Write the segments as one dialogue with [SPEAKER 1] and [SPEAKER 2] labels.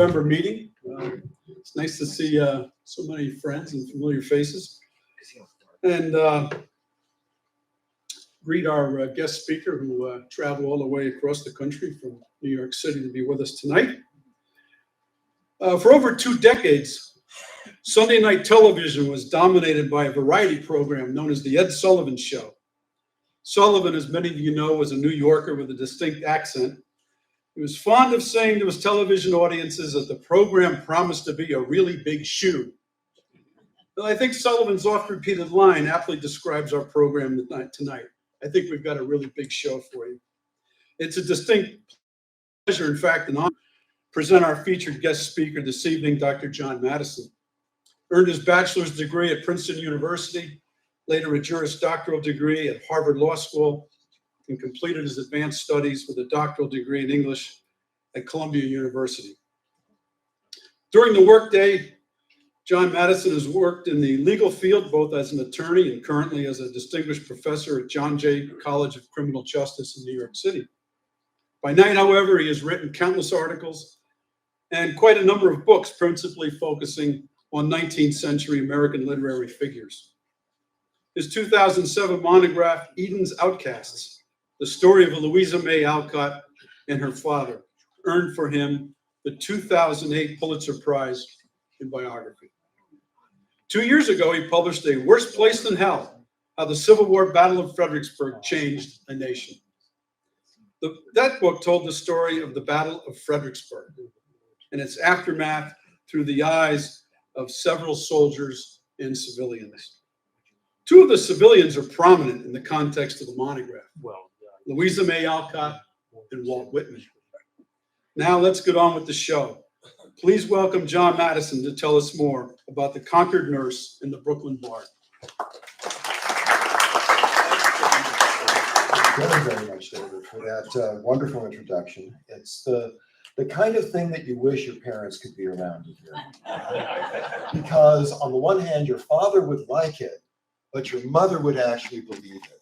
[SPEAKER 1] November meeting. It's nice to see so many friends and familiar faces. And greet our guest speaker who traveled all the way across the country from New York City to be with us tonight. For over 2 decades, Sunday night television was dominated by a variety program known as The Ed Sullivan Show. Sullivan, as many of you know, was a New Yorker with a distinct accent. He was fond of saying to his television audiences that the program promised to be a really big shoe. Well, I think Sullivan's oft-repeated line aptly describes our program tonight. I think we've got a really big show for you. It's a distinct pleasure, in fact, and honor to present our featured guest speaker this evening, Dr. John Matteson. Earned his bachelor's degree at Princeton University, later a Juris Doctoral degree at Harvard Law School, and completed his advanced studies with a doctoral degree in English at Columbia University. During the workday, John Matteson has worked in the legal field, both as an attorney and currently as a distinguished professor at John Jay College of Criminal Justice in New York City. By night, however, he has written countless articles and quite a number of books, principally focusing on 19th century American literary figures. His 2007 monograph, Eden's Outcasts, the story of Louise May Alcott and her father, earned for him the 2008 Pulitzer Prize in biography. 2 years ago, he published A Worse Place Than Hell, How the Civil War Battle of Fredericksburg Changed a Nation. That book told the story of the Battle of Fredericksburg and its aftermath through the eyes of several soldiers and civilians. 2 of the civilians are prominent in the context of the monograph. Louise May Alcott and Walt Whitman. Now let's get on with the show. Please welcome John Matteson to tell us more about the Concord nurse and the Brooklyn Bard.
[SPEAKER 2] Very much, David, for that wonderful introduction. It's the kind of thing that you wish your parents could be around to hear. Because on the one hand, your father would like it, but your mother would actually believe it.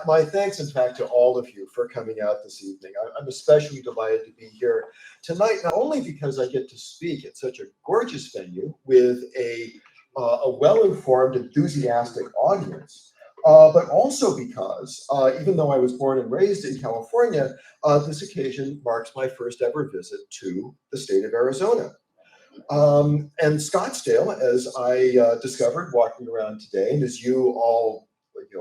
[SPEAKER 2] My thanks, in fact, to all of you for coming out this evening. I'm especially delighted to be here tonight, not only because I get to speak at such a gorgeous venue with a well-informed, enthusiastic audience, but also because, even though I was born and raised in California, this occasion marks my first ever visit to the state of Arizona. And Scottsdale, as I discovered walking around today, and as you all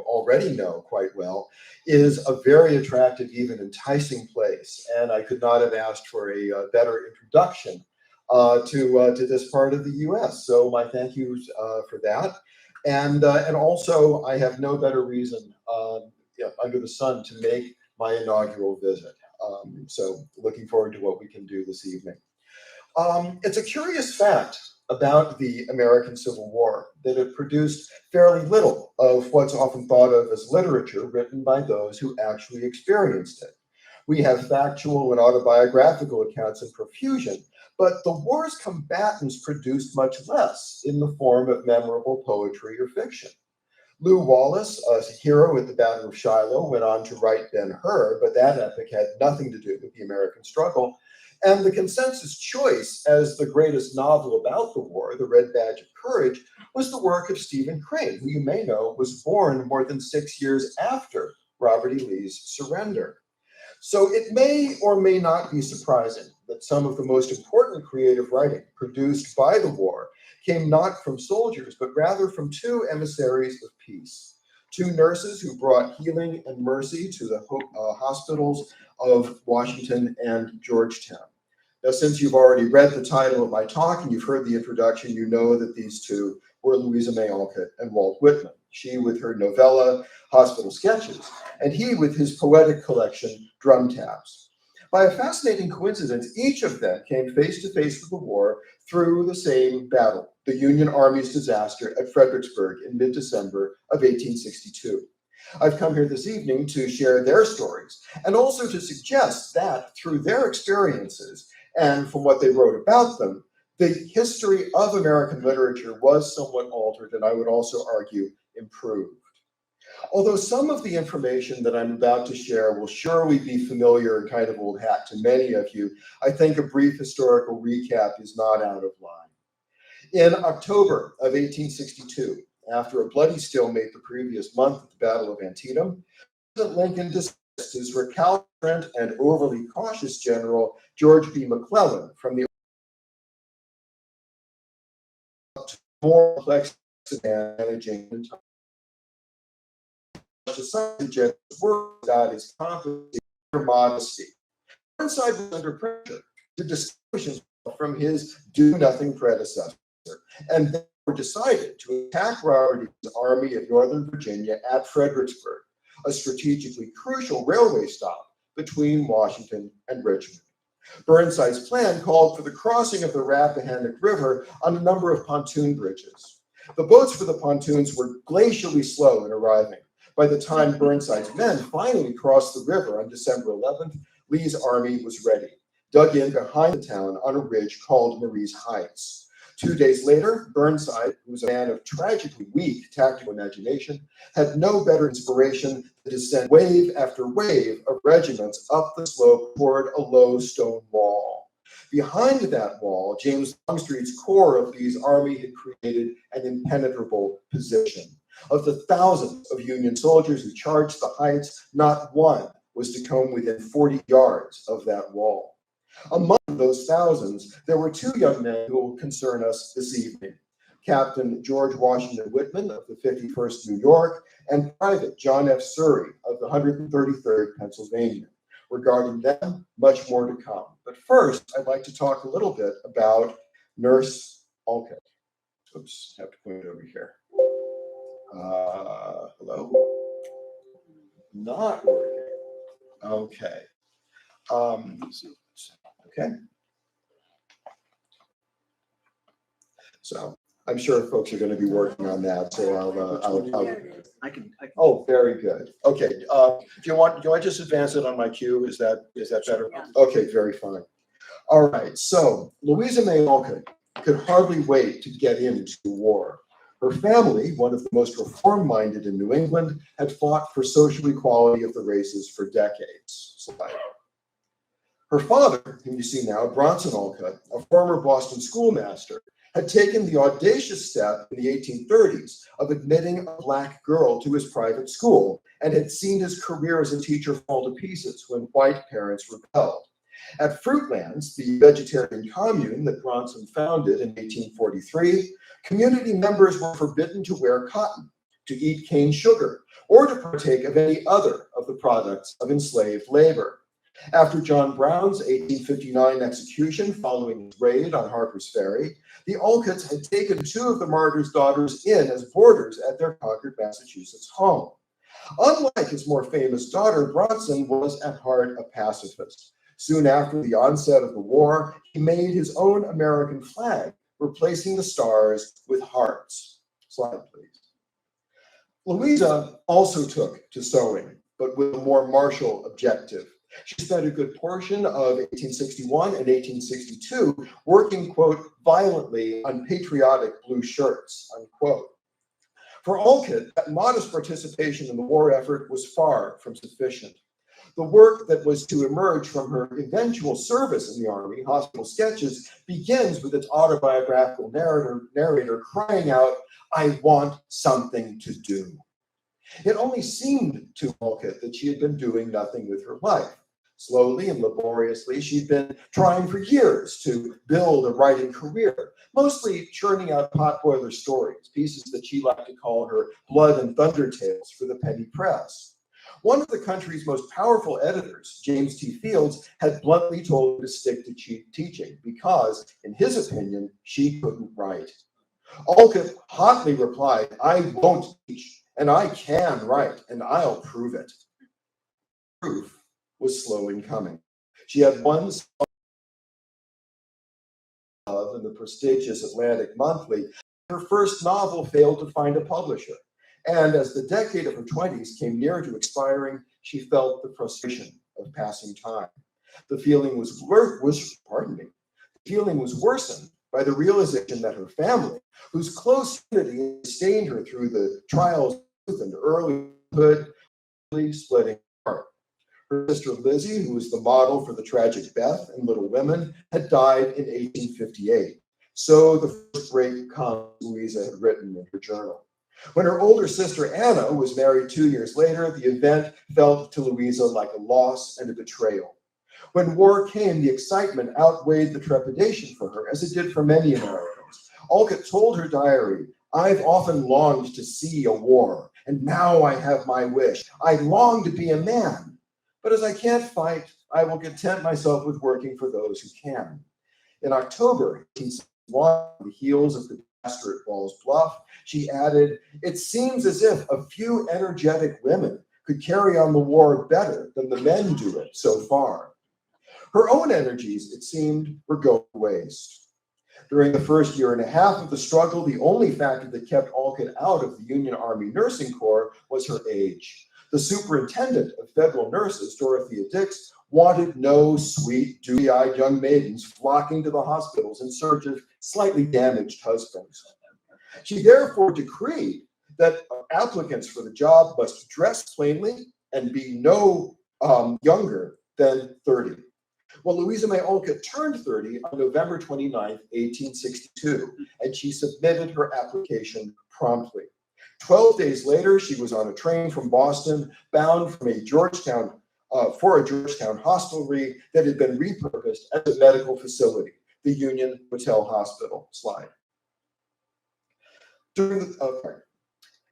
[SPEAKER 2] already know quite well, is a very attractive, even enticing place. And I could not have asked for a better introduction to this part of the U.S. So my thank yous for that. And also, I have no better reason under the sun to make my inaugural visit. So looking forward to what we can do this evening. It's a curious fact about the American Civil War that it produced fairly little of what's often thought of as literature written by those who actually experienced it. We have factual and autobiographical accounts in profusion, but the war's combatants produced much less in the form of memorable poetry or fiction. Lew Wallace, a hero at the Battle of Shiloh, went on to write Ben-Hur, but that epic had nothing to do with the American struggle. And the consensus choice as the greatest novel about the war, The Red Badge of Courage, was the work of Stephen Crane, who you may know was born more than 6 years after Robert E. Lee's surrender. So it may or may not be surprising that some of the most important creative writing produced by the war came not from soldiers, but rather from 2 emissaries of peace, 2 nurses who brought healing and mercy to the hospitals of Washington and Georgetown. Now, since you've already read the title of my talk and you've heard the introduction, you know that these 2 were Louise May Alcott and Walt Whitman, she with her novella, Hospital Sketches, and he with his poetic collection, Drum Taps. By a fascinating coincidence, each of them came face to face with the war through the same battle, the Union Army's disaster at Fredericksburg in mid-December of 1862. I've come here this evening to share their stories and also to suggest that through their experiences and from what they wrote about them, the history of American literature was somewhat altered and I would also argue improved. Although some of the information that I'm about to share will surely be familiar and kind of old hat to many of you, I think a brief historical recap is not out of line. In October of 1862, after a bloody stalemate the previous month at the Battle of Antietam, President Lincoln dismissed his recalcitrant and overly cautious general George B. McClellan from the more complex managing the time. The general's words about his competency or modesty. Burnside was under pressure to distinguish himself from his do-nothing predecessor, and therefore decided to attack Robert E's army of Northern Virginia at Fredericksburg, a strategically crucial railway stop between Washington and Richmond. Burnside's plan called for the crossing of the Rappahannock River on a number of pontoon bridges. The boats for the pontoons were glacially slow in arriving. By the time Burnside's men finally crossed the river on December 11th, Lee's army was ready, dug in behind the town on a ridge called Marie's Heights. 2 days later, Burnside, who was a man of tragically weak tactical imagination, had no better inspiration than to send wave after wave of regiments up the slope toward a low stone wall. Behind that wall, James Longstreet's corps of Lee's army had created an impenetrable position. Of the thousands of Union soldiers who charged the heights, not one was to come within 40 yards of that wall. Among those thousands, there were two young men who will concern us this evening: Captain George Washington Whitman of the 51st New York and Private John F. Surrey of the 133rd Pennsylvania. Regarding them, much more to come. But first, I'd like to talk a little bit about Nurse Alcott. Oops, have to point it over here. Hello? Not working. Okay. Okay. So I'm sure folks are going to be working on that. So oh, very good. Okay. Do I just advance it on my cue? Is that better? Okay, very fine. All right. So Louisa May Alcott could hardly wait to get into the war. Her family, one of the most reform-minded in New England, had fought for social equality of the races for decades. Slide. Her father, whom you see now, Bronson Alcott, a former Boston schoolmaster, had taken the audacious step in the 1830s of admitting a Black girl to his private school and had seen his career as a teacher fall to pieces when white parents rebelled. At Fruitlands, the vegetarian commune that Bronson founded in 1843, community members were forbidden to wear cotton, to eat cane sugar, or to partake of any other of the products of enslaved labor. After John Brown's 1859 execution following his raid on Harper's Ferry, the Alcotts had taken two of the martyr's daughters in as boarders at their Concord, Massachusetts home. Unlike his more famous daughter, Bronson was at heart a pacifist. Soon after the onset of the war, he made his own American flag, replacing the stars with hearts. Slide, please. Louisa also took to sewing, but with a more martial objective. She spent a good portion of 1861 and 1862 working, quote, violently on patriotic blue shirts, unquote. For Alcott, that modest participation in the war effort was far from sufficient. The work that was to emerge from her eventual service in the Army, Hospital Sketches, begins with its autobiographical narrator crying out, "I want something to do." It only seemed to Alcott that she had been doing nothing with her life. Slowly and laboriously, she'd been trying for years to build a writing career, mostly churning out potboiler stories, pieces that she liked to call her blood and thunder tales for the penny press. One of the country's most powerful editors, James T. Fields, had bluntly told her to stick to teaching because, in his opinion, she couldn't write. Alcott hotly replied, "I won't teach, and I can write, and I'll prove it." Proof was slow in coming. She had one in the prestigious Atlantic Monthly. Her first novel failed to find a publisher. And as the decade of her 20s came near to expiring, she felt the frustration of passing time. The feeling was worsened by the realization that her family, whose close unity sustained her through the trials and early hood, splitting apart. Her sister Lizzie, who was the model for the tragic Beth in Little Women, had died in 1858. So the first great comic Louisa had written in her journal. When her older sister Anna was married 2 years later, the event felt to Louisa like a loss and a betrayal. When war came, the excitement outweighed the trepidation for her, as it did for many Americans. Alcott told her diary, "I've often longed to see a war, and now I have my wish. I long to be a man. But as I can't fight, I will content myself with working for those who can." In October 1861, on the heels of the disaster at Ball's Bluff, she added, "It seems as if a few energetic women could carry on the war better than the men do it so far." Her own energies, it seemed, were going to waste. During the first year and a half of the struggle, the only factor that kept Alcott out of the Union Army Nursing Corps was her age. The superintendent of federal nurses, Dorothea Dix, wanted no sweet, dewy-eyed young maidens flocking to the hospitals in search of slightly damaged husbands. She therefore decreed that applicants for the job must dress plainly and be no younger than 30. Well, Louisa May Alcott turned 30 on November 29, 1862, and she submitted her application promptly. 12 days later, she was on a train from Boston, bound for a Georgetown hostelry that had been repurposed as a medical facility, the Union Hotel Hospital. Slide.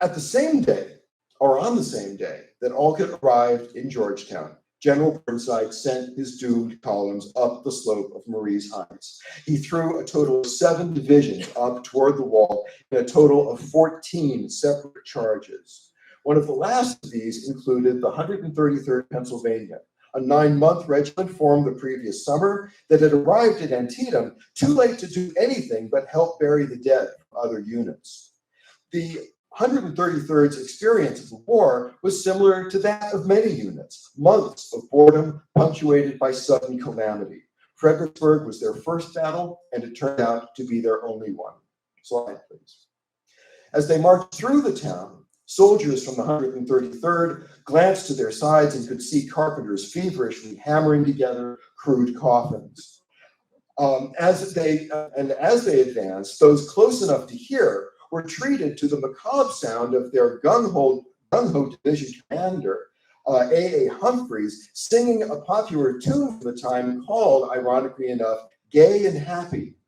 [SPEAKER 2] At the same day, or on the same day that Alcott arrived in Georgetown, General Burnside sent his doomed columns up the slope of Marie's Heights. He threw a total of 7 divisions up toward the wall in a total of 14 separate charges. One of the last of these included the 133rd Pennsylvania, a 9-month regiment formed the previous summer that had arrived at Antietam too late to do anything but help bury the dead from other units. The 133rd's experience of the war was similar to that of many units, months of boredom punctuated by sudden calamity. Fredericksburg was their first battle, and it turned out to be their only one. Slide, please. As they marched through the town, soldiers from the 133rd glanced to their sides and could see carpenters feverishly hammering together crude coffins. As they advanced, those close enough to hear were treated to the macabre sound of their gung-ho division commander, A.A. Humphreys, singing a popular tune for the time called, ironically enough, "Gay and Happy."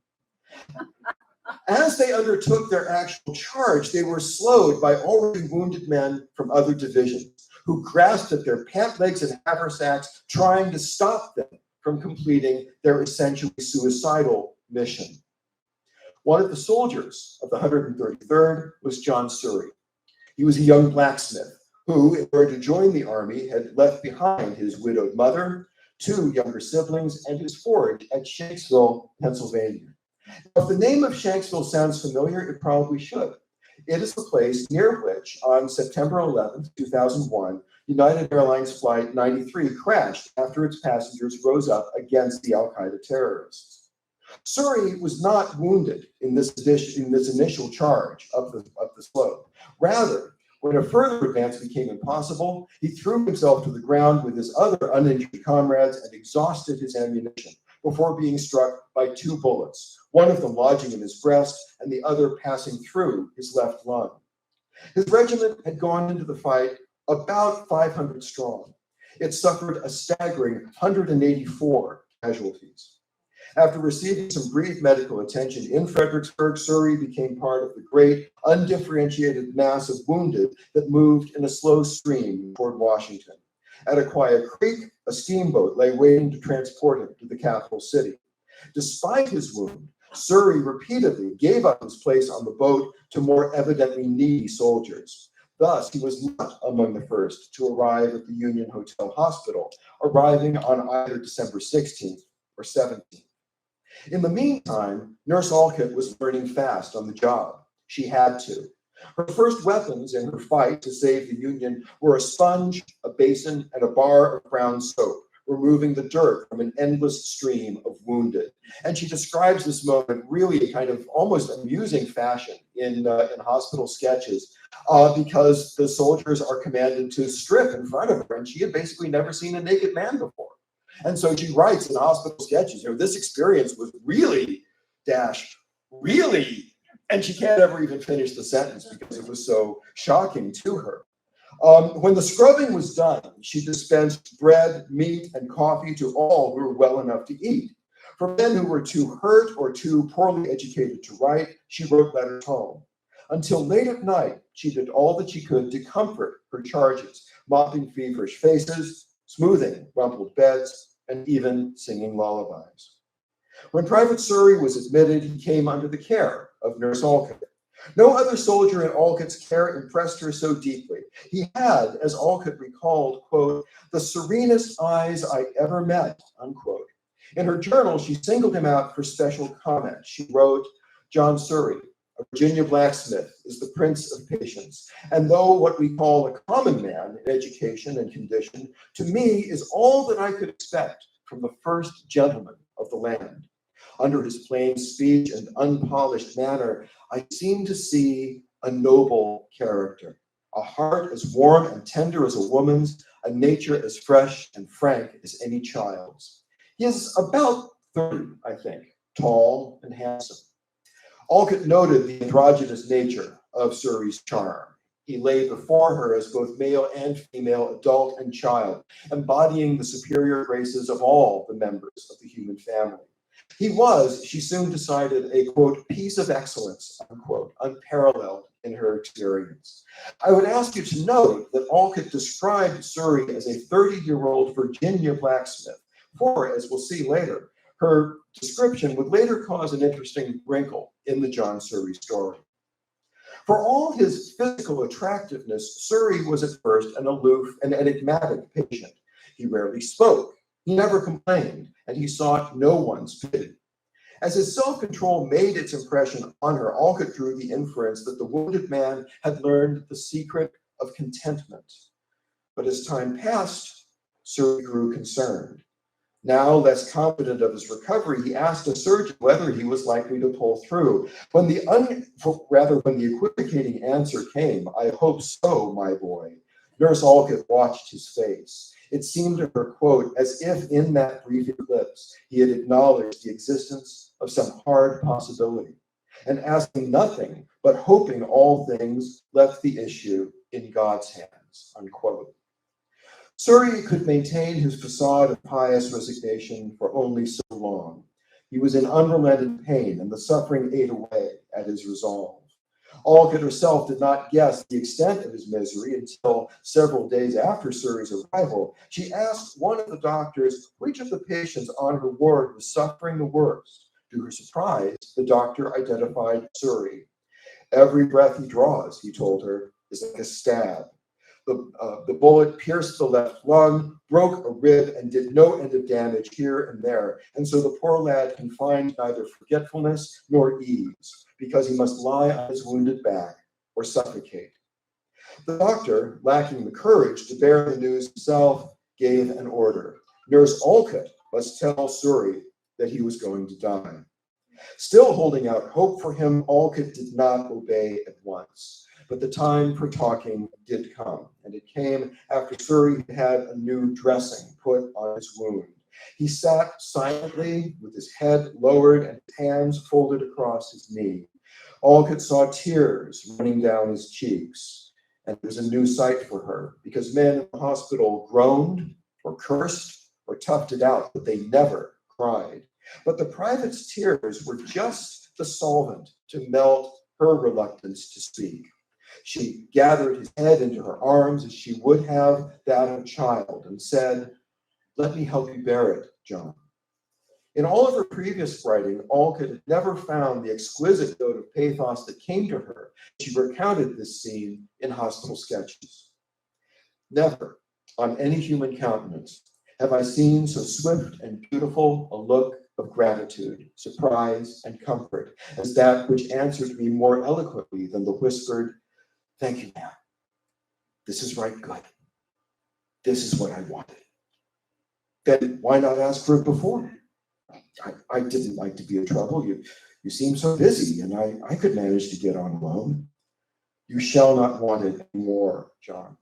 [SPEAKER 2] As they undertook their actual charge, they were slowed by already wounded men from other divisions, who grasped at their pant legs and haversacks, trying to stop them from completing their essentially suicidal mission. One of the soldiers of the 133rd was John Surrey. He was a young blacksmith who, in order to join the army, had left behind his widowed mother, 2 younger siblings, and his forge at Shanksville, Pennsylvania. Now, if the name of Shanksville sounds familiar, it probably should. It is the place near which, on September 11, 2001, United Airlines Flight 93 crashed after its passengers rose up against the Al-Qaeda terrorists. Surrey was not wounded in this initial charge up the slope. Rather, when a further advance became impossible, he threw himself to the ground with his other uninjured comrades and exhausted his ammunition before being struck by 2 bullets, one of them lodging in his breast and the other passing through his left lung. His regiment had gone into the fight about 500 strong. It suffered a staggering 184 casualties. After receiving some brief medical attention in Fredericksburg, Surrey became part of the great, undifferentiated mass of wounded that moved in a slow stream toward Washington. At Aquia Creek, a steamboat lay waiting to transport him to the capital city. Despite his wound, Surrey repeatedly gave up his place on the boat to more evidently needy soldiers. Thus, he was not among the first to arrive at the Union Hotel Hospital, arriving on either December 16th or 17th. In the meantime, Nurse Alcott was learning fast on the job. She had to. Her first weapons in her fight to save the Union were a sponge, a basin, and a bar of brown soap, removing the dirt from an endless stream of wounded. And she describes this moment really kind of almost amusing fashion in hospital sketches because the soldiers are commanded to strip in front of her, and she had basically never seen a naked man before. And so she writes in hospital sketches, this experience was really really, and she can't ever even finish the sentence because it was so shocking to her. When the scrubbing was done, she dispensed bread, meat, and coffee to all who were well enough to eat. For men who were too hurt or too poorly educated to write, she wrote letters home. Until late at night, she did all that she could to comfort her charges, mopping feverish faces, smoothing rumpled beds, and even singing lullabies. When Private Surrey was admitted, he came under the care of Nurse Alcott. No other soldier in Alcott's care impressed her so deeply. He had, as Alcott recalled, quote, the serenest eyes I ever met, unquote. In her journal, she singled him out for special comment. She wrote, John Surrey, a Virginia blacksmith, is the prince of patience. And though what we call a common man in education and condition, to me is all that I could expect from the first gentleman of the land. Under his plain speech and unpolished manner, I seem to see a noble character, a heart as warm and tender as a woman's, a nature as fresh and frank as any child's. He is about 30, I think, tall and handsome. Alcott noted the androgynous nature of Surrey's charm. He lay before her as both male and female, adult and child, embodying the superior graces of all the members of the human family. He was, she soon decided, a, quote, piece of excellence, unquote, unparalleled in her experience. I would ask you to note that Alcott described Surrey as a 30-year-old Virginia blacksmith, for, as we'll see later, her description would later cause an interesting wrinkle in the John Surrey story. For all his physical attractiveness, Surrey was at first an aloof and enigmatic patient. He rarely spoke, he never complained, and he sought no one's pity. As his self-control made its impression on her, Alcott drew the inference that the wounded man had learned the secret of contentment. But as time passed, Surrey grew concerned. Now, less confident of his recovery, he asked a surgeon whether he was likely to pull through. When the equivocating answer came, I hope so, my boy, Nurse Alcott watched his face. It seemed to her, quote, as if in that brief eclipse, he had acknowledged the existence of some hard possibility, and asking nothing, but hoping all things, left the issue in God's hands, unquote. Surrey could maintain his facade of pious resignation for only so long. He was in unrelenting pain, and the suffering ate away at his resolve. Alcott herself did not guess the extent of his misery until several days after Surrey's arrival. She asked one of the doctors which of the patients on her ward was suffering the worst. To her surprise, the doctor identified Surrey. Every breath he draws, he told her, is like a stab. The bullet pierced the left lung, broke a rib, and did no end of damage here and there. And so the poor lad can find neither forgetfulness nor ease, because he must lie on his wounded back or suffocate. The doctor, lacking the courage to bear the news himself, gave an order. Nurse Alcott must tell Surrey that he was going to die. Still holding out hope for him, Alcott did not obey at once. But the time for talking did come, and it came after Surrey had a new dressing put on his wound. He sat silently with his head lowered and his hands folded across his knee. Alcott saw tears running down his cheeks, and it was a new sight for her, because men in the hospital groaned or cursed or toughed it out, but they never cried. But the private's tears were just the solvent to melt her reluctance to speak. She gathered his head into her arms as she would have that of a child and said, "Let me help you bear it, John." In all of her previous writing, Alcott had never found the exquisite note of pathos that came to her. She recounted this scene in hospital sketches. Never on any human countenance have I seen so swift and beautiful a look of gratitude, surprise, and comfort as that which answered me more eloquently than the whispered, "Thank you, ma'am. This is right good. This is what I wanted." Then why not ask for it before? I didn't like to be in trouble. You seem so busy, and I could manage to get on alone. You shall not want it anymore, John.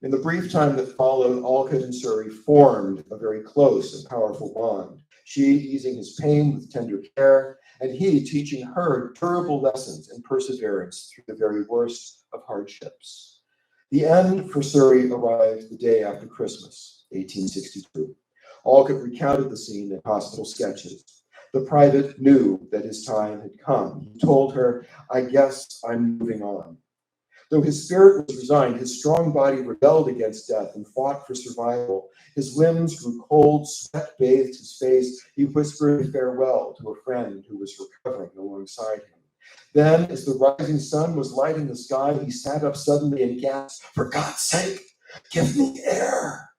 [SPEAKER 2] In the brief time that followed, Alcott and Surrey formed a very close and powerful bond, she easing his pain with tender care, and he teaching her durable lessons in perseverance through the very worst of hardships. The end for Surrey arrived the day after Christmas, 1862. Alcott recounted the scene in hospital sketches. The private knew that his time had come. He told her, "I guess I'm moving on." Though his spirit was resigned, his strong body rebelled against death and fought for survival. His limbs grew cold, sweat bathed his face. He whispered farewell to a friend who was recovering alongside him. Then, as the rising sun was lighting the sky, he sat up suddenly and gasped, "For God's sake, give me air."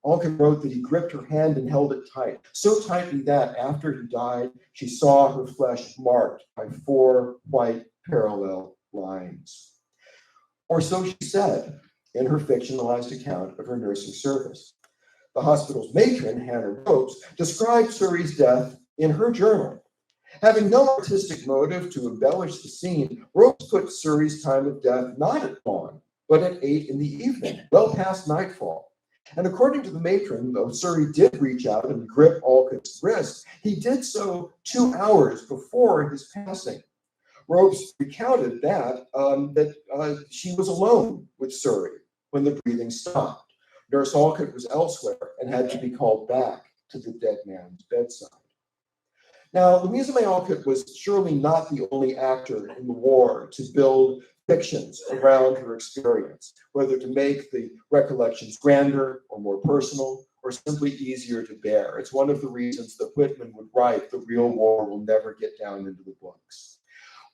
[SPEAKER 2] Alcott wrote that he gripped her hand and held it tight, so tightly that after he died, she saw her flesh marked by 4 white parallel lines. Or so she said in her fictionalized account of her nursing service. The hospital's matron, Hannah Ropes, described Surrey's death in her journal. Having no artistic motive to embellish the scene, Ropes put Surrey's time of death not at dawn, but at 8 in the evening, well past nightfall. And according to the matron, though Surrey did reach out and grip Alcott's wrist, he did so 2 hours before his passing. Ropes recounted that she was alone with Surrey when the breathing stopped. Nurse Alcott was elsewhere and had to be called back to the dead man's bedside. Now, Louise May Alcott was surely not the only actor in the war to build fictions around her experience, whether to make the recollections grander or more personal or simply easier to bear. It's one of the reasons that Whitman would write, "The real war will never get down into the books."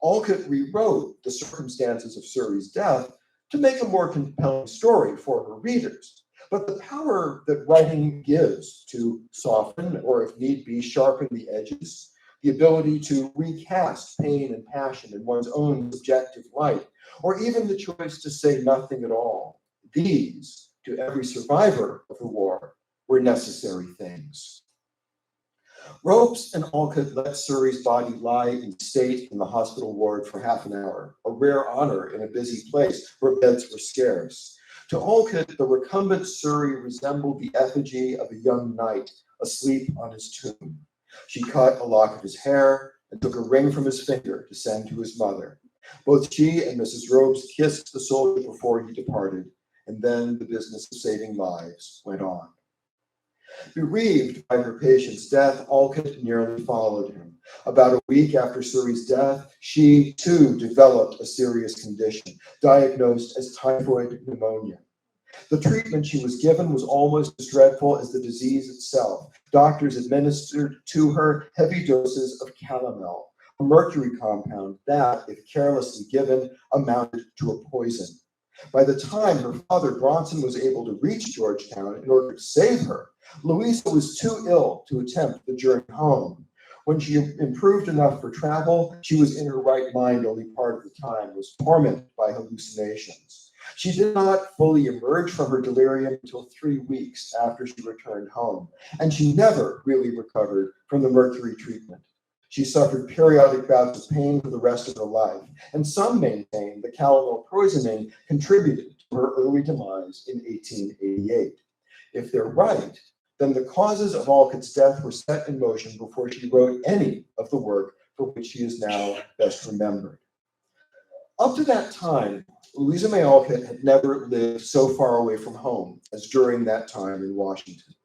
[SPEAKER 2] Alcott rewrote the circumstances of Surrey's death to make a more compelling story for her readers. But the power that writing gives to soften, or if need be, sharpen the edges, the ability to recast pain and passion in one's own subjective light, or even the choice to say nothing at all, these, to every survivor of the war, were necessary things. Ropes and Alcott let Surrey's body lie in state in the hospital ward for half an hour, a rare honor in a busy place where beds were scarce. To Alcott, the recumbent Surrey resembled the effigy of a young knight asleep on his tomb. She cut a lock of his hair and took a ring from his finger to send to his mother. Both she and Mrs. Ropes kissed the soldier before he departed, and then the business of saving lives went on. Bereaved by her patient's death, Alcott nearly followed him. About a week after Surrey's death, she too developed a serious condition, diagnosed as typhoid pneumonia. The treatment she was given was almost as dreadful as the disease itself. Doctors administered to her heavy doses of calomel, a mercury compound that, if carelessly given, amounted to a poison. By the time her father, Bronson, was able to reach Georgetown in order to save her, Louisa was too ill to attempt the journey home. When she improved enough for travel, she was in her right mind only part of the time, was tormented by hallucinations. She did not fully emerge from her delirium until 3 weeks after she returned home, and she never really recovered from the mercury treatment. She suffered periodic bouts of pain for the rest of her life, and some maintain the calomel poisoning contributed to her early demise in 1888. If they're right, then the causes of Alcott's death were set in motion before she wrote any of the work for which she is now best remembered. Up to that time, Louisa May Alcott had never lived so far away from home as during that time in Washington.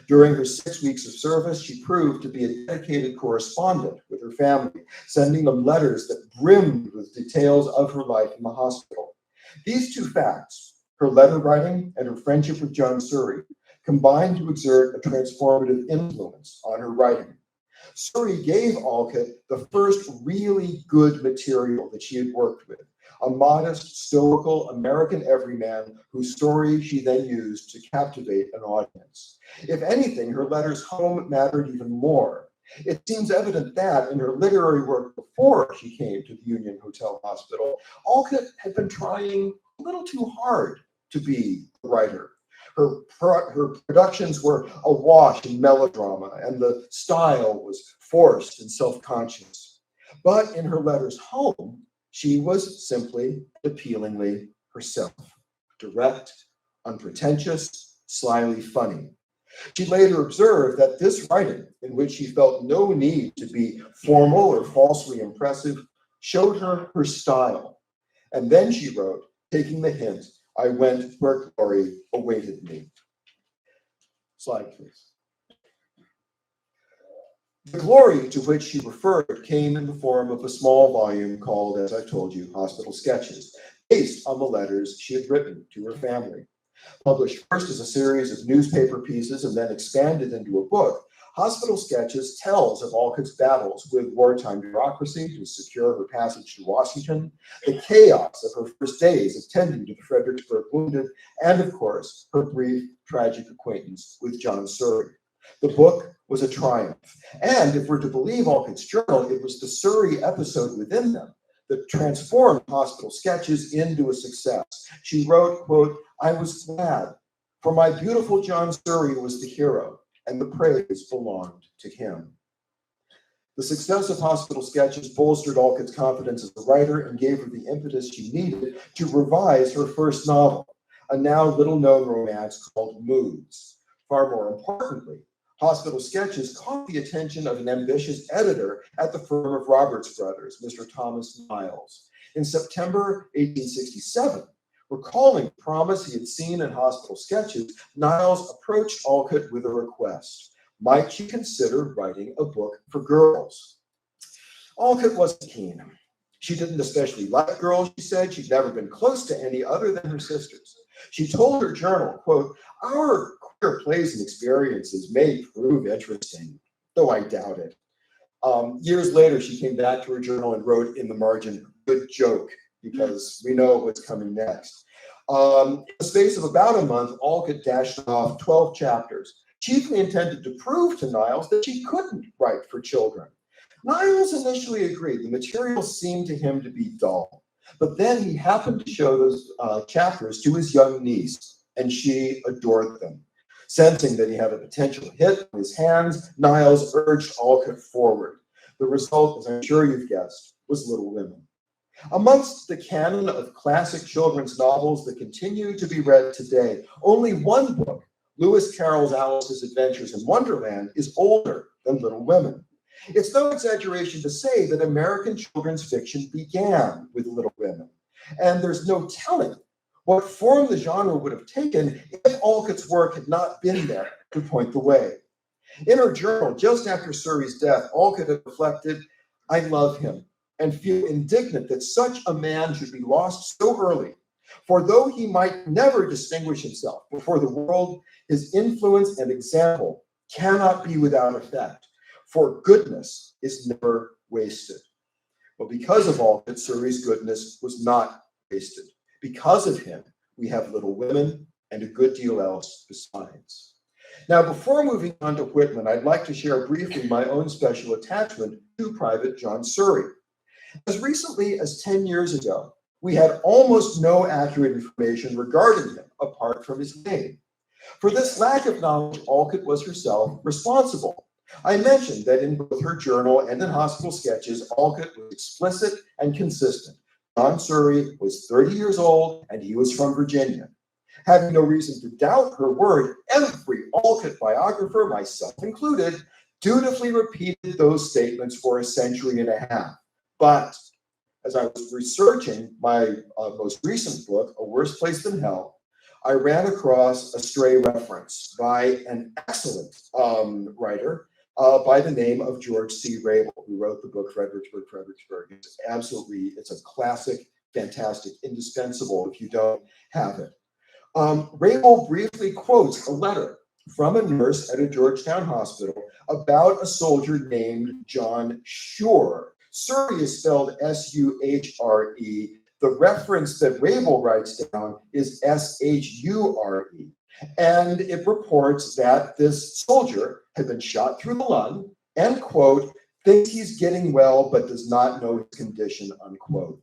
[SPEAKER 2] During her 6 weeks of service, she proved to be a dedicated correspondent with her family, sending them letters that brimmed with details of her life in the hospital. These two facts, her letter writing and her friendship with John Surrey, combined to exert a transformative influence on her writing. Surrey gave Alcott the first really good material that she had worked with, a modest, stoical American everyman whose story she then used to captivate an audience. If anything, her letters home mattered even more. It seems evident that in her literary work before she came to the Union Hotel Hospital, Alcott had been trying a little too hard to be a writer. Her productions were awash in melodrama, and the style was forced and self-conscious. But in her letters home, she was simply, appealingly herself, direct, unpretentious, slyly funny. She later observed that this writing, in which she felt no need to be formal or falsely impressive, showed her her style. And then she wrote, taking the hint, I went where glory awaited me. Slide, please. The glory to which she referred came in the form of a small volume called, as I told you, Hospital Sketches, based on the letters she had written to her family. Published first as a series of newspaper pieces and then expanded into a book, Hospital Sketches tells of Alcott's battles with wartime bureaucracy to secure her passage to Washington, the chaos of her first days of tending to the Fredericksburg wounded, and of course, her brief, tragic acquaintance with John Surrey. The book was a triumph. And if we're to believe Alcott's journal, it was the Surrey episode within them that transformed Hospital Sketches into a success. She wrote, quote, I was glad, for my beautiful John Surrey was the hero, and the praise belonged to him. The success of Hospital Sketches bolstered Alcott's confidence as a writer and gave her the impetus she needed to revise her first novel, a now little-known romance called Moods. Far more importantly, Hospital Sketches caught the attention of an ambitious editor at the firm of Roberts Brothers, Mr. Thomas Niles. In September 1867, recalling the promise he had seen in Hospital Sketches, Niles approached Alcott with a request. Might she consider writing a book for girls? Alcott wasn't keen. She didn't especially like girls, she said. She'd never been close to any other than her sisters. She told her journal, quote, our queer plays and experiences may prove interesting, though I doubt it. Years later, she came back to her journal and wrote in the margin, good joke, because we know what's coming next. In the space of about a month, Alcott dashed off 12 chapters, chiefly intended to prove to Niles that she couldn't write for children. Niles initially agreed. The material seemed to him to be dull. But then he happened to show those chapters to his young niece, and she adored them. Sensing that he had a potential hit on his hands, Niles urged Alcott forward. The result, as I'm sure you've guessed, was Little Women. Amongst the canon of classic children's novels that continue to be read today, only one book, Lewis Carroll's Alice's Adventures in Wonderland, is older than Little Women. It's no exaggeration to say that American children's fiction began with Little Women, and there's no telling what form the genre would have taken if Alcott's work had not been there to point the way. In her journal, just after Surrey's death, Alcott had reflected, I love him and feel indignant that such a man should be lost so early. For though he might never distinguish himself before the world, his influence and example cannot be without effect. For goodness is never wasted. Well, because of Alcott, Surrey's goodness was not wasted. Because of him, we have Little Women and a good deal else besides. Now, before moving on to Whitman, I'd like to share briefly my own special attachment to Private John Surrey. As recently as 10 years ago, we had almost no accurate information regarding him apart from his name. For this lack of knowledge, Alcott was herself responsible. I mentioned that in both her journal and in Hospital Sketches, Alcott was explicit and consistent. John Surrey was 30 years old and he was from Virginia. Having no reason to doubt her word, every Alcott biographer, myself included, dutifully repeated those statements for a century and a half. But as I was researching my most recent book, A Worse Place Than Hell, I ran across a stray reference by an excellent writer by the name of George C. Rabel, who wrote the book Fredericksburg. It's a classic, fantastic, indispensable if you don't have it. Rabel briefly quotes a letter from a nurse at a Georgetown hospital about a soldier named John Shure. Surrey is spelled S-U-H-R-E. The reference that Rabel writes down is S-H-U-R-E. And it reports that this soldier had been shot through the lung and, quote, thinks he's getting well but does not know his condition, unquote.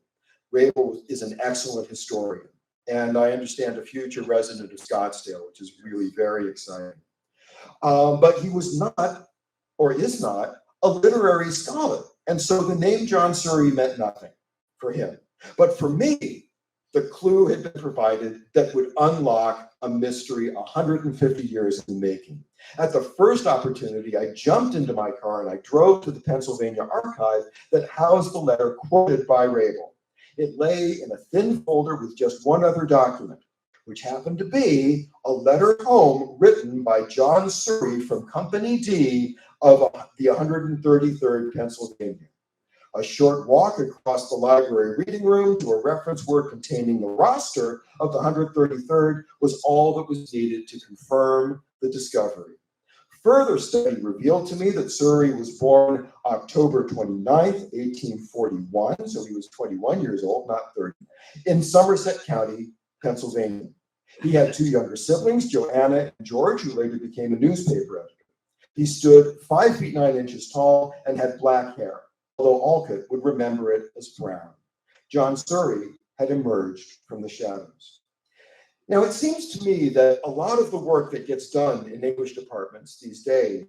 [SPEAKER 2] Rabel is an excellent historian. and I understand a future resident of Scottsdale, which is really very exciting. But he was not, or is not, a literary scholar. And so the name John Surrey meant nothing for him. But for me, the clue had been provided that would unlock a mystery 150 years in the making. At the first opportunity, I jumped into my car and I drove to the Pennsylvania archive that housed the letter quoted by Rabel. It lay in a thin folder with just one other document, which happened to be a letter home written by John Surrey from Company D of the 133rd Pennsylvania. A short walk across the library reading room to a reference word containing the roster of the 133rd was all that was needed to confirm the discovery. Further study revealed to me that Surrey was born October 29th, 1841, so he was 21 years old, not 30, in Somerset County, Pennsylvania. He had two younger siblings, Joanna and George, who later became a newspaper editor. He stood 5 feet 9 inches tall and had black hair, although Alcott would remember it as brown. John Surrey had emerged from the shadows. Now, it seems to me that a lot of the work that gets done in English departments these days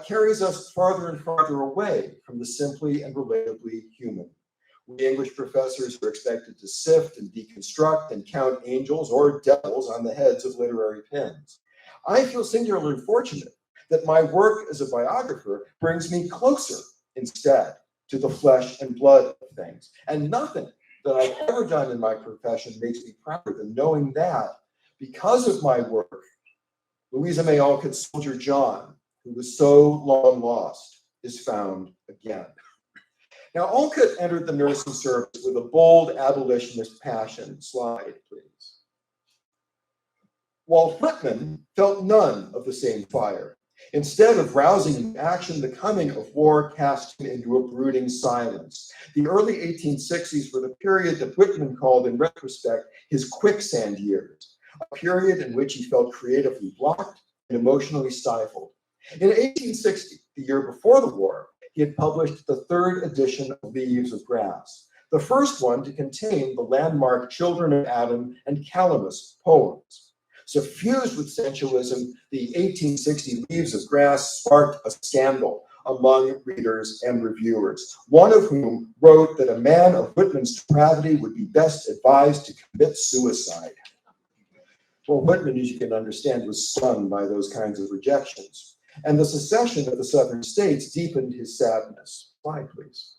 [SPEAKER 2] carries us farther and farther away from the simply and relatably human. We English professors are expected to sift and deconstruct and count angels or devils on the heads of literary pens. I feel singularly fortunate that my work as a biographer brings me closer instead to the flesh and blood of things. And nothing that I've ever done in my profession makes me prouder than knowing that because of my work, Louisa May Alcott's soldier John, who was so long lost, is found again. Now, Alcott entered the nursing service with a bold abolitionist passion. Slide, please. Walt Whitman felt none of the same fire. Instead of rousing into action, the coming of war cast him into a brooding silence. The early 1860s were the period that Whitman called, in retrospect, his quicksand years, a period in which he felt creatively blocked and emotionally stifled. In 1860, the year before the war, he had published the third edition of Leaves of Grass, the first one to contain the landmark Children of Adam and Calamus poems. Suffused with sensualism, the 1860 Leaves of Grass sparked a scandal among readers and reviewers, one of whom wrote that a man of Whitman's depravity would be best advised to commit suicide. Well, Whitman, as you can understand, was stunned by those kinds of rejections, and the secession of the Southern states deepened his sadness. Slide, please.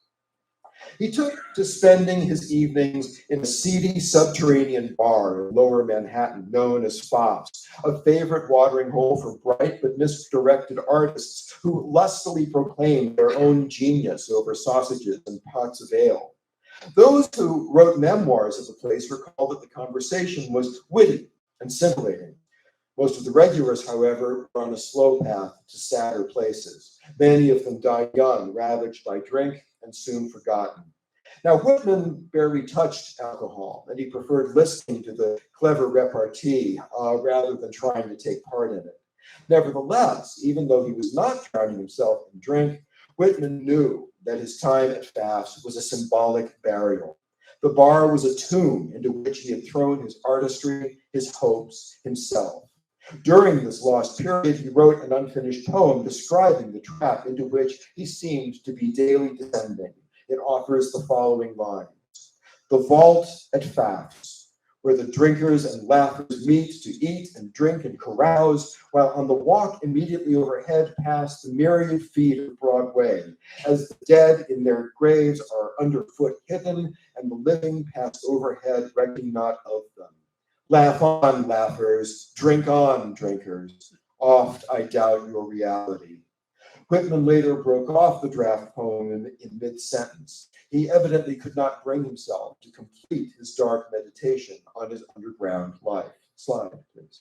[SPEAKER 2] He took to spending his evenings in a seedy subterranean bar in lower Manhattan known as Fobb's, a favorite watering hole for bright but misdirected artists who lustily proclaimed their own genius over sausages and pots of ale. Those who wrote memoirs of the place recall that the conversation was witty and scintillating. Most of the regulars, however, were on a slow path to sadder places. Many of them died young, ravaged by drink, and soon forgotten. Now, Whitman barely touched alcohol, and he preferred listening to the clever repartee rather than trying to take part in it. Nevertheless, even though he was not drowning himself in drink, Whitman knew that his time at Pfaff's was a symbolic burial. The bar was a tomb into which he had thrown his artistry, his hopes, himself. During this lost period, he wrote an unfinished poem describing the trap into which he seemed to be daily descending. It offers the following lines. The vault at Pfaff's, where the drinkers and laughers meet to eat and drink and carouse, while on the walk immediately overhead pass the myriad feet of Broadway, as the dead in their graves are underfoot hidden, and the living pass overhead, recking not of them. Laugh on, laughers, drink on, drinkers. Oft I doubt your reality. Whitman later broke off the draft poem in mid-sentence. He evidently could not bring himself to complete his dark meditation on his underground life. Slide, please.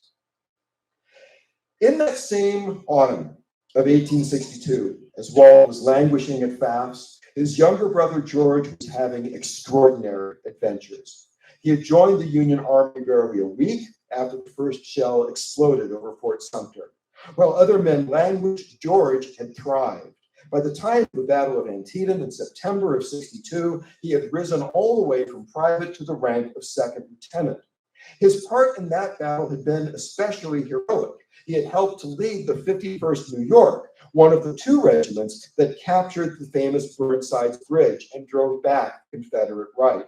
[SPEAKER 2] In that same autumn of 1862, as Walt was languishing at Pfaff's, his younger brother George was having extraordinary adventures. He had joined the Union Army barely a week after the first shell exploded over Fort Sumter. While other men languished, George had thrived. By the time of the Battle of Antietam in September of '62, he had risen all the way from private to the rank of second lieutenant. His part in that battle had been especially heroic. He had helped to lead the 51st New York, one of the 2 regiments that captured the famous Burnside's Bridge and drove back the Confederate right.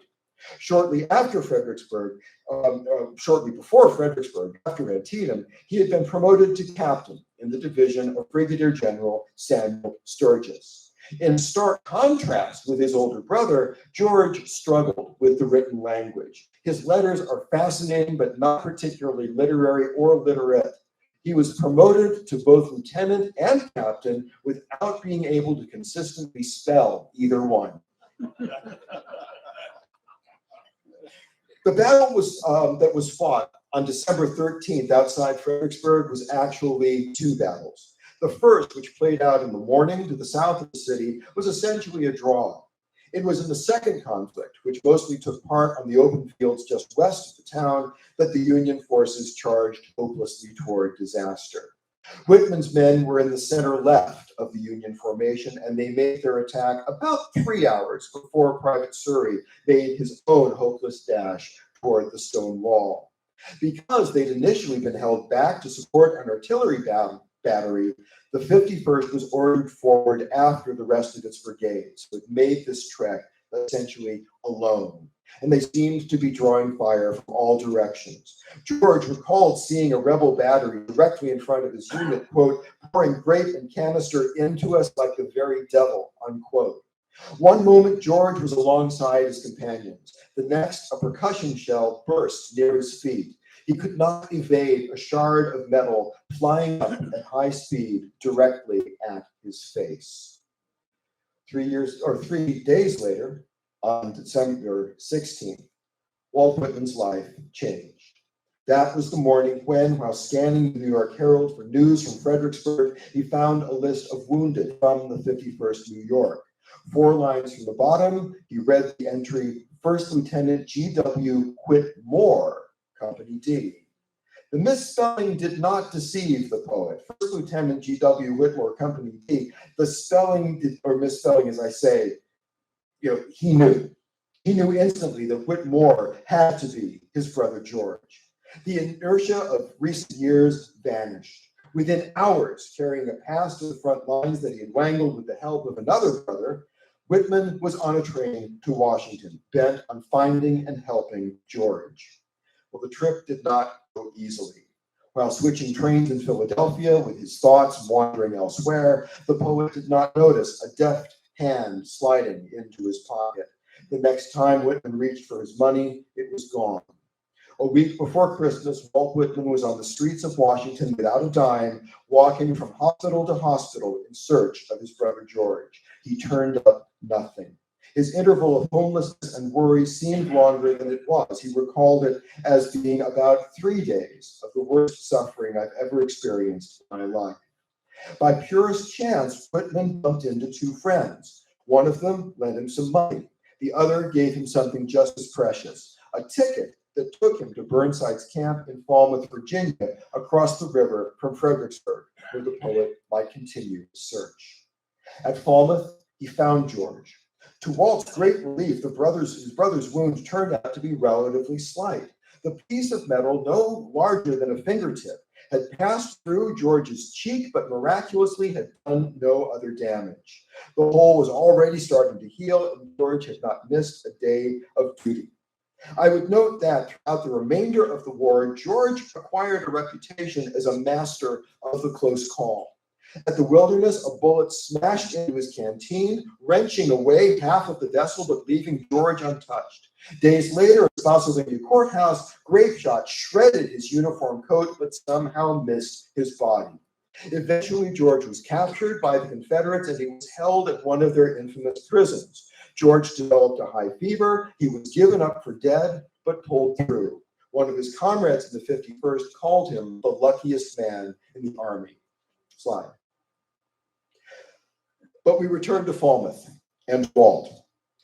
[SPEAKER 2] Shortly before Fredericksburg, after Antietam, he had been promoted to captain in the division of Brigadier General Samuel Sturgis. In stark contrast with his older brother, George struggled with the written language. His letters are fascinating, but not particularly literary or literate. He was promoted to both lieutenant and captain without being able to consistently spell either one. The battle that was fought on December 13th outside Fredericksburg was actually 2 battles. The first, which played out in the morning to the south of the city, was essentially a draw. It was in the second conflict, which mostly took part on the open fields just west of the town, that the Union forces charged hopelessly toward disaster. Whitman's men were in the center left of the Union formation, and they made their attack about 3 hours before Private Surrey made his own hopeless dash toward the stone wall. Because they'd initially been held back to support an artillery battery, the 51st was ordered forward after the rest of its brigades. So it made this trek essentially alone, and they seemed to be drawing fire from all directions. George recalled seeing a rebel battery directly in front of his unit, quote, pouring grape and canister into us like the very devil, unquote. One moment, George was alongside his companions. The next, a percussion shell burst near his feet. He could not evade a shard of metal flying up at high speed directly at his face. 3 days later, on December 16th, Walt Whitman's life changed. That was the morning when, while scanning the New York Herald for news from Fredericksburg, he found a list of wounded from the 51st New York. 4 lines from the bottom, he read the entry, First Lieutenant G.W. Whitmore, Company D. The misspelling did not deceive the poet. First Lieutenant G.W. Whitmore, Company D. The misspelling, as I say, he knew. He knew instantly that Whitmore had to be his brother George. The inertia of recent years vanished. Within hours, carrying a pass to the front lines that he had wangled with the help of another brother, Whitman was on a train to Washington, bent on finding and helping George. Well, the trip did not go easily. While switching trains in Philadelphia with his thoughts wandering elsewhere, the poet did not notice a deft hand sliding into his pocket. The next time Whitman reached for his money, it was gone. A week before Christmas, Walt Whitman was on the streets of Washington without a dime, walking from hospital to hospital in search of his brother George. He turned up nothing. His interval of homelessness and worry seemed longer than it was. He recalled it as being about 3 days of the worst suffering I've ever experienced in my life. By purest chance, Whitman bumped into 2 friends. One of them lent him some money. The other gave him something just as precious, a ticket that took him to Burnside's camp in Falmouth, Virginia, across the river from Fredericksburg, where the poet might continue his search. At Falmouth, he found George. To Walt's great relief, his brother's wound turned out to be relatively slight. The piece of metal, no larger than a fingertip, had passed through George's cheek, but miraculously had done no other damage. The hole was already starting to heal, and George had not missed a day of duty. I would note that throughout the remainder of the war, George acquired a reputation as a master of the close call. At the Wilderness, a bullet smashed into his canteen, wrenching away half of the vessel, but leaving George untouched. Days later, at Spotsylvania Courthouse, grape shot shredded his uniform coat, but somehow missed his body. Eventually, George was captured by the Confederates, and he was held at one of their infamous prisons. George developed a high fever. He was given up for dead, but pulled through. One of his comrades in the 51st called him the luckiest man in the Army. Slide. But we return to Falmouth and Walt,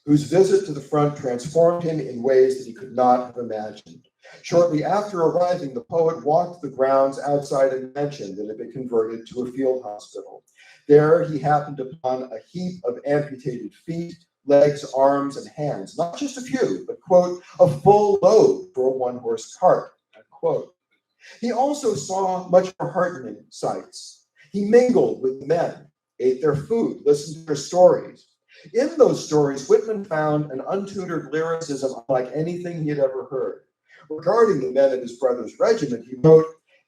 [SPEAKER 2] whose visit to the front transformed him in ways that he could not have imagined. Shortly after arriving, the poet walked the grounds outside a mansion that had been converted to a field hospital. There, he happened upon a heap of amputated feet, legs, arms, and hands, not just a few, but, quote, a full load for a one-horse cart, unquote. He also saw much more heartening sights. He mingled with men, ate their food, listened to their stories. In those stories, Whitman found an untutored lyricism unlike anything he had ever heard. Regarding the men of his brother's regiment, he wrote,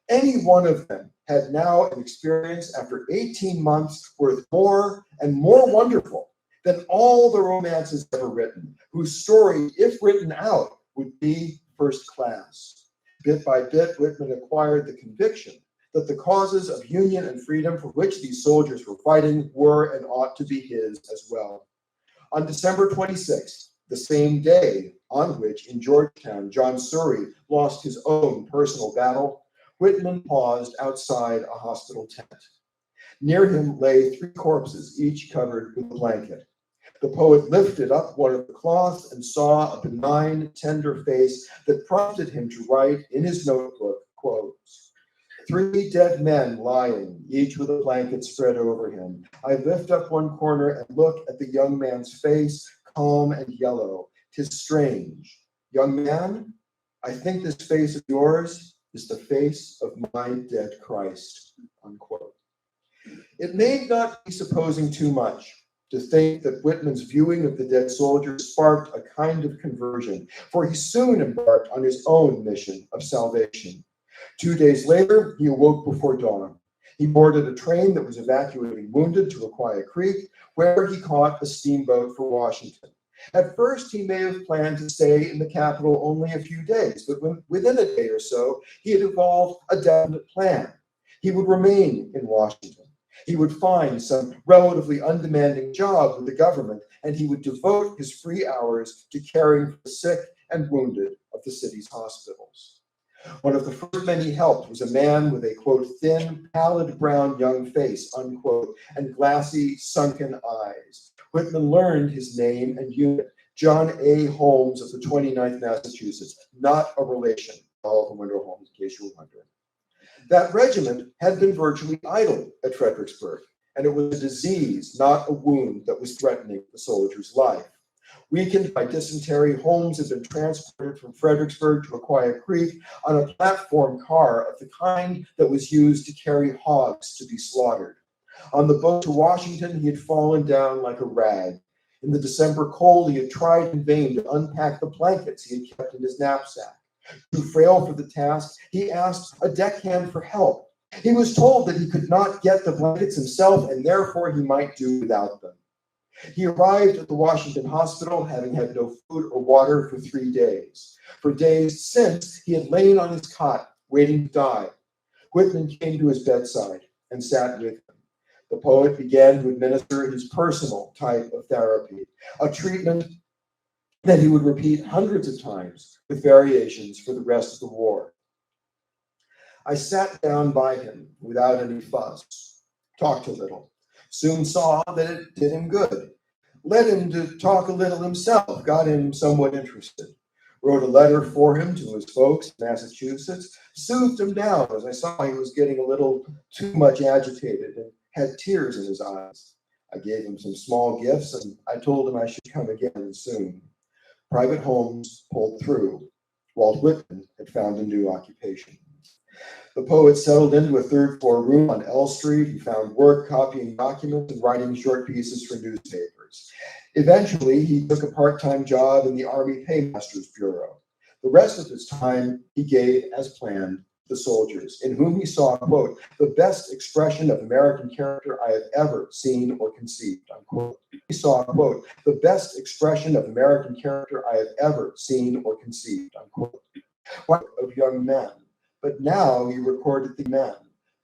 [SPEAKER 2] any one of them had now an experience after 18 months worth more and more wonderful than all the romances ever written, whose story, if written out, would be first class. Bit by bit, Whitman acquired the conviction that the causes of union and freedom for which these soldiers were fighting were and ought to be his as well. On December 26th, the same day on which in Georgetown, John Surrey lost his own personal battle, Whitman paused outside a hospital tent. Near him lay 3 corpses, each covered with a blanket. The poet lifted up one of the cloths and saw a benign, tender face that prompted him to write in his notebook, quote, 3 dead men lying, each with a blanket spread over him. I lift up one corner and look at the young man's face, calm and yellow. 'Tis strange. Young man, I think this face of yours is the face of my dead Christ, unquote. It may not be supposing too much to think that Whitman's viewing of the dead soldier sparked a kind of conversion, for he soon embarked on his own mission of salvation. 2 days later, he awoke before dawn. He boarded a train that was evacuating wounded to Aquia Creek, where he caught a steamboat for Washington. At first, he may have planned to stay in the capital only a few days, but within a day or so, he had evolved a definite plan. He would remain in Washington. He would find some relatively undemanding job with the government, and he would devote his free hours to caring for the sick and wounded of the city's hospitals. One of the first men he helped was a man with a, quote, thin, pallid brown young face, unquote, and glassy, sunken eyes. Whitman learned his name and unit, John A. Holmes of the 29th Massachusetts, not a relation, Oliver Wendell Holmes, in case you were wondering. That regiment had been virtually idle at Fredericksburg, and it was a disease, not a wound, that was threatening the soldier's life. Weakened by dysentery, Holmes had been transported from Fredericksburg to Aquia Creek on a platform car of the kind that was used to carry hogs to be slaughtered. On the boat to Washington, he had fallen down like a rag. In the December cold, he had tried in vain to unpack the blankets he had kept in his knapsack. Too frail for the task, he asked a deckhand for help. He was told that he could not get the blankets himself, and therefore he might do without them. He arrived at the Washington hospital, having had no food or water for 3 days. For days since, he had lain on his cot, waiting to die. Whitman came to his bedside and sat with him. The poet began to administer his personal type of therapy, a treatment that he would repeat hundreds of times with variations for the rest of the war. I sat down by him without any fuss, talked a little, soon saw that it did him good, led him to talk a little himself, got him somewhat interested, wrote a letter for him to his folks in Massachusetts, soothed him down as I saw he was getting a little too much agitated and had tears in his eyes. I gave him some small gifts, and I told him I should come again soon. Private Holmes pulled through. Walt Whitman had found a new occupation. The poet settled into a third-floor room on L Street. He found work copying documents and writing short pieces for newspapers. Eventually, he took a part-time job in the Army Paymaster's Bureau. The rest of his time he gave, as planned, the soldiers, in whom he saw, quote, the best expression of American character I have ever seen or conceived, unquote. He saw, quote, the best expression of American character I have ever seen or conceived, unquote. Of young men. But now he recorded the men.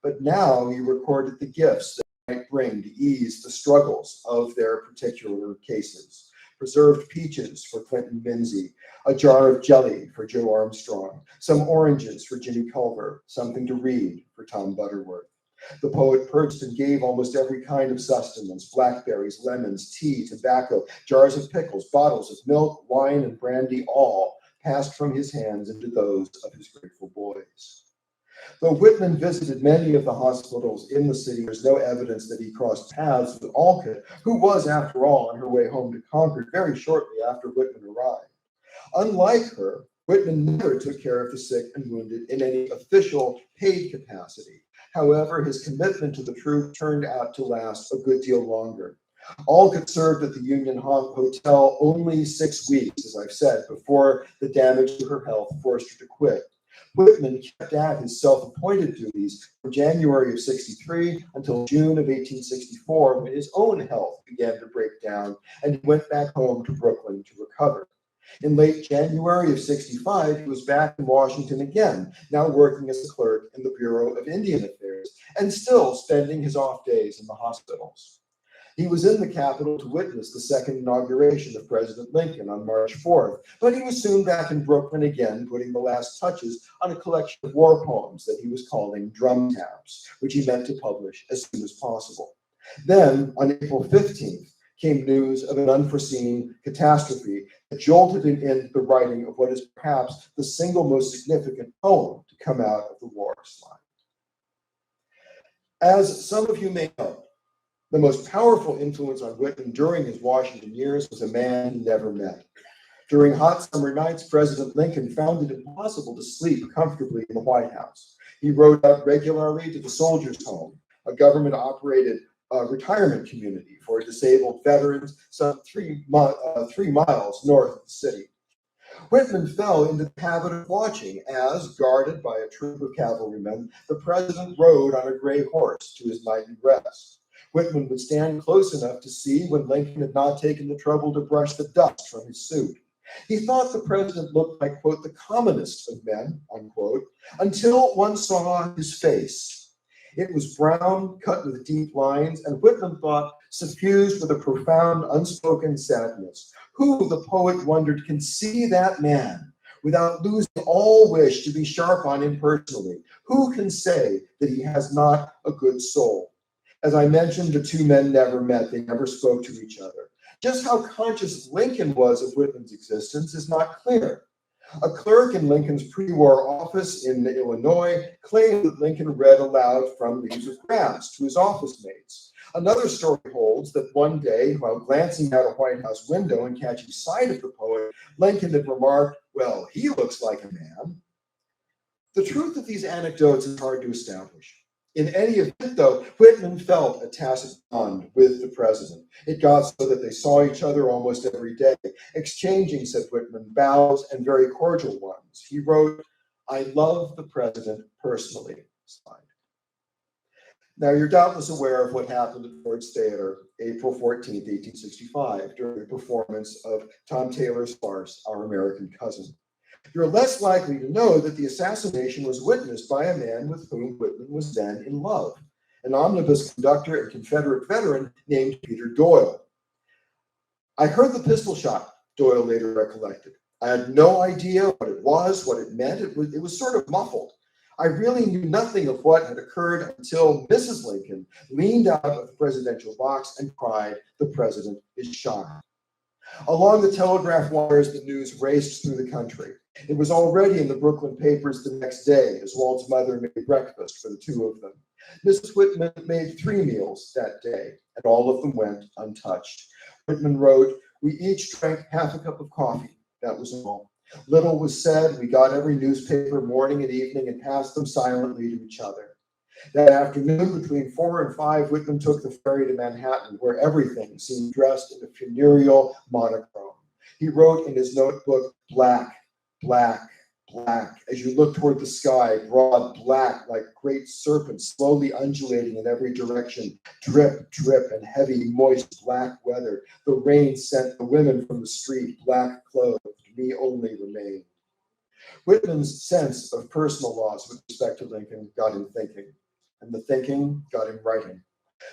[SPEAKER 2] But now he recorded the gifts that might bring to ease the struggles of their particular cases. Preserved peaches for Clinton Minzy, a jar of jelly for Joe Armstrong, some oranges for Jimmy Culver, something to read for Tom Butterworth. The poet purchased and gave almost every kind of sustenance, blackberries, lemons, tea, tobacco, jars of pickles, bottles of milk, wine, and brandy, all passed from his hands into those of his grateful boys. Though Whitman visited many of the hospitals in the city, there's no evidence that he crossed paths with Alcott, who was, after all, on her way home to Concord very shortly after Whitman arrived. Unlike her, Whitman never took care of the sick and wounded in any official paid capacity. However, his commitment to the troop turned out to last a good deal longer. Alcott served at the Union Hotel only 6 weeks, as I've said, before the damage to her health forced her to quit. Whitman kept at his self-appointed duties from January of '63 until June of 1864, when his own health began to break down and he went back home to Brooklyn to recover. In late January of '65, he was back in Washington again, now working as a clerk in the Bureau of Indian Affairs and still spending his off days in the hospitals. He was in the Capitol to witness the second inauguration of President Lincoln on March 4th, but he was soon back in Brooklyn again, putting the last touches on a collection of war poems that he was calling drum taps, which he meant to publish as soon as possible. Then, on April 15th, came news of an unforeseen catastrophe that jolted him into the writing of what is perhaps the single most significant poem to come out of the war slide. As some of you may know, the most powerful influence on Whitman during his Washington years was a man he never met. During hot summer nights, President Lincoln found it impossible to sleep comfortably in the White House. He rode out regularly to the Soldiers' Home, a government-operated retirement community for disabled veterans some 3 miles north of the city. Whitman fell into the habit of watching as, guarded by a troop of cavalrymen, the president rode on a gray horse to his nightly rest. Whitman would stand close enough to see when Lincoln had not taken the trouble to brush the dust from his suit. He thought the president looked like, quote, the commonest of men, unquote, until one saw his face. It was brown, cut with deep lines, and Whitman thought suffused with a profound, unspoken sadness. Who, the poet wondered, can see that man without losing all wish to be sharp on him personally? Who can say that he has not a good soul? As I mentioned, the two men never met. They never spoke to each other. Just how conscious Lincoln was of Whitman's existence is not clear. A clerk in Lincoln's pre-war office in Illinois claimed that Lincoln read aloud from Leaves of Grass to his office mates. Another story holds that one day, while glancing out a White House window and catching sight of the poet, Lincoln had remarked, "Well, he looks like a man." The truth of these anecdotes is hard to establish. In any event, though, Whitman felt a tacit bond with the president. It got so that they saw each other almost every day, exchanging, said Whitman, bows and very cordial ones. He wrote, "I love the president personally." Slide. Now, you're doubtless aware of what happened at Ford's Theater, April 14th, 1865, during the performance of Tom Taylor's farce, Our American Cousin. You're less likely to know that the assassination was witnessed by a man with whom Whitman was then in love, an omnibus conductor and Confederate veteran named Peter Doyle. "I heard the pistol shot," Doyle later recollected. "I had no idea what it was, what it meant. It was sort of muffled. I really knew nothing of what had occurred until Mrs. Lincoln leaned out of the presidential box and cried, 'The president is shot.'" Along the telegraph wires, the news raced through the country. It was already in the Brooklyn papers the next day as Walt's mother made breakfast for the two of them. Mrs. Whitman made 3 meals that day, and all of them went untouched. Whitman wrote, "We each drank half a cup of coffee. That was all. Little was said. We got every newspaper morning and evening and passed them silently to each other." That afternoon, between 4 and 5, Whitman took the ferry to Manhattan, where everything seemed dressed in a funereal monochrome. He wrote in his notebook, "Black, black, black," as you look toward the sky, broad black like great serpents slowly undulating in every direction, drip, drip, and heavy, moist black weather. The rain sent the women from the street, black clothed, me only remained. Whitman's sense of personal loss with respect to Lincoln got him thinking, and the thinking got him writing.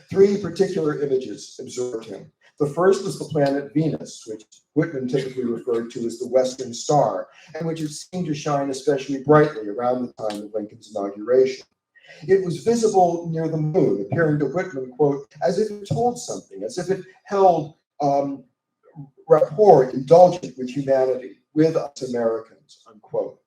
[SPEAKER 2] 3 particular images absorbed him. The first was the planet Venus, which Whitman typically referred to as the Western Star, and which had seemed to shine especially brightly around the time of Lincoln's inauguration. It was visible near the moon, appearing to Whitman, quote, as if it told something, as if it held rapport indulgent with humanity, with us Americans, unquote.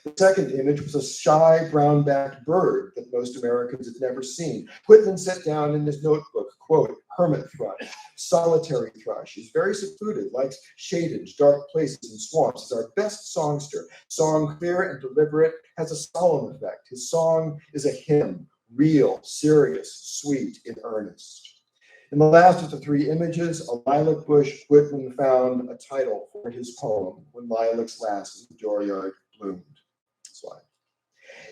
[SPEAKER 2] The second image was a shy brown-backed bird that most Americans had never seen. Whitman set down in his notebook, quote, hermit thrush, solitary thrush. He's very secluded, likes shaded, dark places and swamps. Is our best songster. Song clear and deliberate, has a solemn effect. His song is a hymn, real, serious, sweet, in earnest. In the last of the three images, a lilac bush, Whitman found a title for his poem, When Lilacs Last in the Dooryard Bloomed. Slide.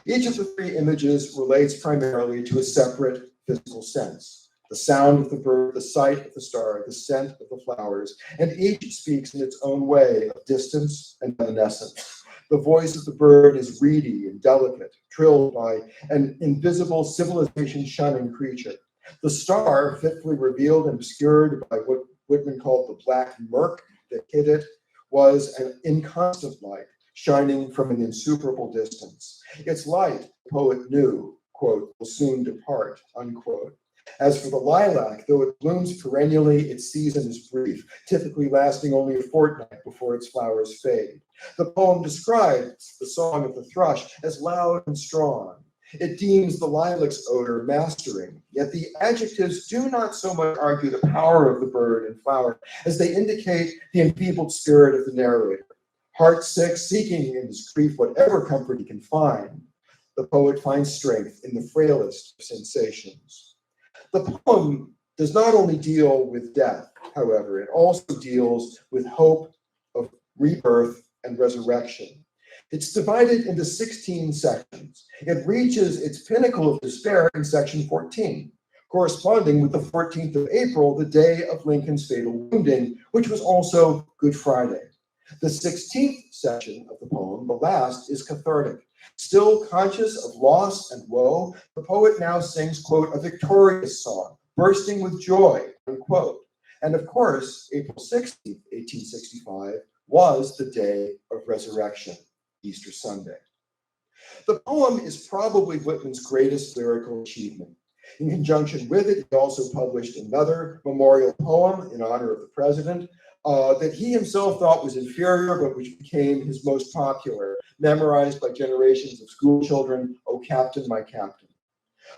[SPEAKER 2] Each of the three images relates primarily to a separate physical sense. The sound of the bird, the sight of the star, the scent of the flowers, and each speaks in its own way of distance and evanescence. The voice of the bird is reedy and delicate, trilled by an invisible civilization-shunning creature. The star, fitfully revealed and obscured by what Whitman called the black murk that hid it, was an inconstant light, shining from an insuperable distance. Its light, the poet knew, quote, will soon depart, unquote. As for the lilac, though it blooms perennially, its season is brief, typically lasting only a fortnight before its flowers fade. The poem describes the song of the thrush as loud and strong. It deems the lilac's odor mastering, yet the adjectives do not so much argue the power of the bird and flower as they indicate the enfeebled spirit of the narrator. Heartsick, seeking in his grief whatever comfort he can find, the poet finds strength in the frailest of sensations. The poem does not only deal with death, however, it also deals with hope of rebirth and resurrection. It's divided into 16 sections. It reaches its pinnacle of despair in section 14, corresponding with the 14th of April, the day of Lincoln's fatal wounding, which was also Good Friday. The 16th section of the poem, the last, is cathartic. Still conscious of loss and woe, the poet now sings, quote, a victorious song, bursting with joy, unquote. And of course, April 16th, 1865, was the day of resurrection, Easter Sunday. The poem is probably Whitman's greatest lyrical achievement. In conjunction with it, he also published another memorial poem in honor of the president that he himself thought was inferior, but which became his most popular, memorized by generations of school children, O Captain, My Captain.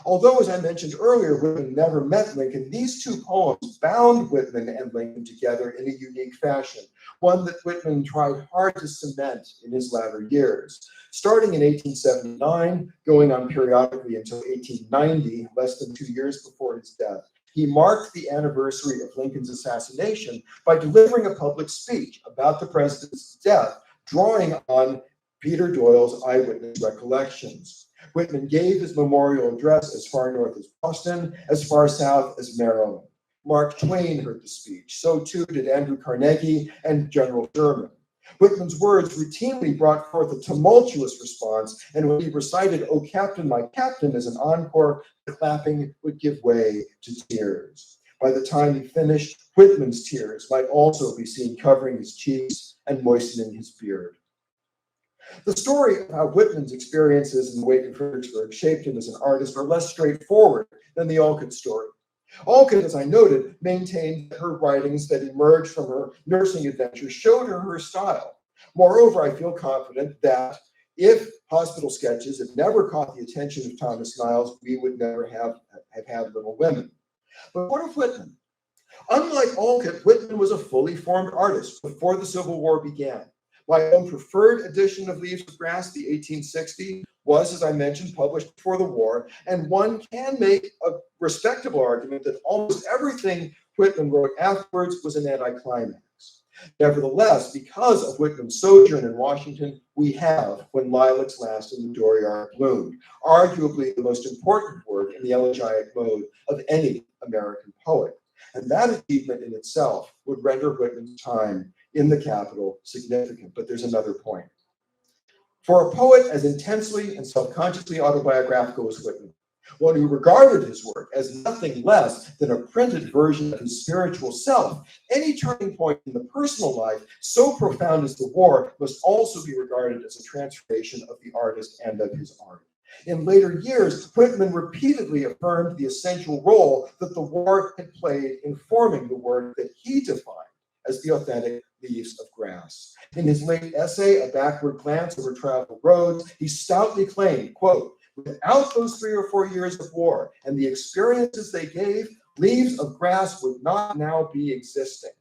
[SPEAKER 2] Although, as I mentioned earlier, Whitman never met Lincoln, these two poems bound Whitman and Lincoln together in a unique fashion, one that Whitman tried hard to cement in his latter years. Starting in 1879, going on periodically until 1890, less than 2 years before his death, he marked the anniversary of Lincoln's assassination by delivering a public speech about the president's death, drawing on Peter Doyle's eyewitness recollections. Whitman gave his memorial address as far north as Boston, as far south as Maryland. Mark Twain heard the speech, so too did Andrew Carnegie and General Sherman. Whitman's words routinely brought forth a tumultuous response, and when he recited, O Captain, My Captain, as an encore, the clapping would give way to tears. By the time he finished, Whitman's tears might also be seen covering his cheeks and moistening his beard. The story of how Whitman's experiences in the wake of Fredericksburg shaped him as an artist are less straightforward than the Alcott story. Alcott, as I noted, maintained that her writings that emerged from her nursing adventures showed her style. Moreover, I feel confident that if Hospital Sketches had never caught the attention of Thomas Niles, we would never have had Little Women. But what of Whitman? Unlike Alcott, Whitman was a fully formed artist before the Civil War began. My own preferred edition of Leaves of Grass, the 1860, was, as I mentioned, published before the war, and one can make a respectable argument that almost everything Whitman wrote afterwards was an anticlimax. Nevertheless, because of Whitman's sojourn in Washington, we have When Lilacs Last in the Dooryard Bloomed, arguably the most important work in the elegiac mode of any American poet. And that achievement in itself would render Whitman's time in the capital significant. But there's another point. For a poet as intensely and self-consciously autobiographical as Whitman, one who regarded his work as nothing less than a printed version of his spiritual self, any turning point in the personal life so profound as the war must also be regarded as a transformation of the artist and of his art. In later years, Whitman repeatedly affirmed the essential role that the war had played in forming the work that he defined as the authentic leaves of grass. In his late essay, A Backward Glance Over Traveled Roads, he stoutly claimed, quote, without those 3 or 4 years of war and the experiences they gave, leaves of grass would not now be existing.